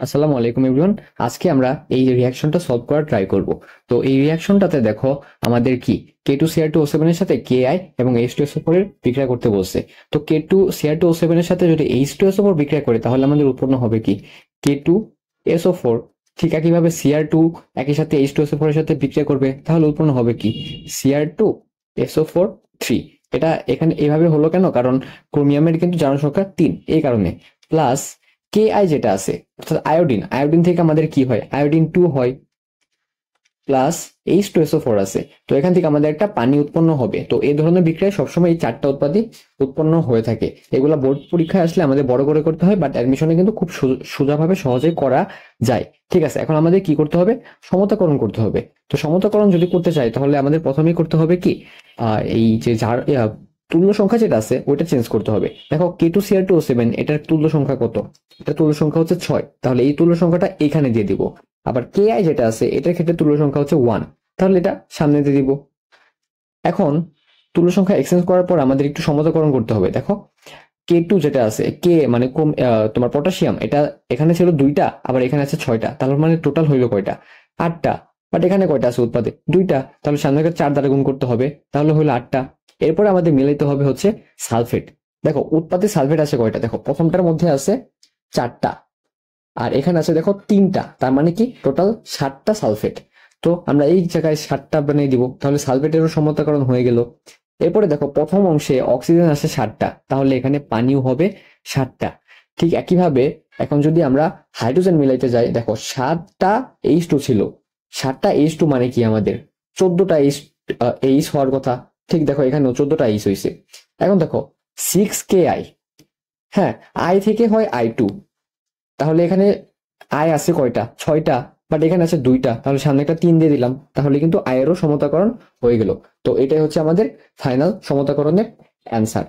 আসসালামু আলাইকুম এভরিওয়ান। আজকে আমরা এই রিঅ্যাকশনটা সলভ করার ট্রাই করব। তো এই রিঅ্যাকশনটাতে দেখো আমাদের কি K2Cr2O7 এর সাথে Ki এবং H2SO4 এর বিক্রিয়া করতে বলছে। তো K2Cr2O7 এর সাথে যদি H2SO4 বিক্রিয়া করে তাহলে আমাদের উৎপন্ন হবে কি K2SO4। ঠিক একইভাবে Cr2 একই সাথে H2SO4 এর সাথে বিক্রিয়া করবে, তাহলে উৎপন্ন হবে কি Cr2SO4 3। এটা এখানে এইভাবে হলো কেন? কারণ ক্রোমিয়ামের কিন্তু জারণ সংখ্যা 3, এই কারণে। প্লাস কে আই যেটা আছে অর্থাৎ আয়োডিন, আয়োডিন থেকে আমাদের কি হয়, আয়োডিন 2 হয়, প্লাস H2SO4 আছে। তো এখান থেকে আমাদের একটা পানি উৎপন্ন হবে। তো এই ধরনের বিক্রিয়ায় সবসময় এই চারটা উৎপাদই উৎপন্ন হয়ে থাকে। এগুলা বোর্ড পরীক্ষায় আসলে আমাদের বড় করে করতে হয়, বাট অ্যাডমিশনে কিন্তু খুব সোজাভাবে সহজেই করা যায়। ঠিক আছে, এখন আমাদের কি করতে হবে? সমতাকরণ করতে হবে। তো সমতাকরণ যদি করতে চাই তাহলে আমাদের প্রথমেই করতে হবে কি, এই যে যার তুল্য সংখ্যা যেটা আছে ওইটা চেঞ্জ করতে হবে। দেখো K2Cr2O7 এটার তুল্য সংখ্যা কত? এটার তুল্য সংখ্যা হচ্ছে 6, তাহলে এই তুল্য সংখ্যাটা এখানে দিয়ে দিব। আবার কে আই যেটা আছে এটার ক্ষেত্রে তুল্য সংখ্যা হচ্ছে 1, তাহলে এটা সামনে দিয়ে দিব। এখন তুল্য সংখ্যা এক্সচেঞ্জ করার পর আমাদের একটু সমতাকরণ করতে হবে। দেখো K2 যেটা আছে, কে মানে তোমার পটাশিয়াম, এটা এখানে ছিল 2টা, আবার এখানে আছে 6টা, তাহলে মানে টোটাল হইলো কয়টা? 8টা। বাট এখানে কয়টা আছে উৎপাদে? 2টা, তাহলে সামনে 4 দ্বারা গুণ করতে হবে, তাহলে হলো 8টা। এরপরে আমাদের মিলাইতে হবে হচ্ছে সালফেট। দেখো উৎপাদে সালফেট আছে কয়টা? দেখো প্রথমটার মধ্যে আছে 4টা, আর এখানে আছে দেখো 3টা, তার মানে কি টোটাল 7টা সালফেট। তো আমরা এই জায়গায় 7টা বানিয়ে দিব, তাহলে সালফেটেরও সমতাকরণ হয়ে গেল। এরপরে দেখো প্রথম অংশে অক্সিজেন আছে 7টা, তাহলে এখানে পানিও হবে 7টা। ঠিক একইভাবে এখন যদি আমরা হাইড্রোজেন মিলাইতে যাই, দেখো 7টা H2 ছিল, 7টা H2 মানে কি আমাদের 14টা H হওয়ার কথা। ঠিক দেখো এখানেও 14টা H হয়েছে। এখন দেখো 6Ki, হ্যাঁ, আই থেকে হয় I2, তাহলে এখানে আয় আছে কয়টা? 6টা, বাট এখানে আছে 2টা, তাহলে সামনে একটা 3 দিয়ে দিলাম, তাহলে কিন্তু আয়েরও সমতাকরণ হয়ে গেল। তো এটাই হচ্ছে আমাদের ফাইনাল সমতাকরণের অ্যান্সার।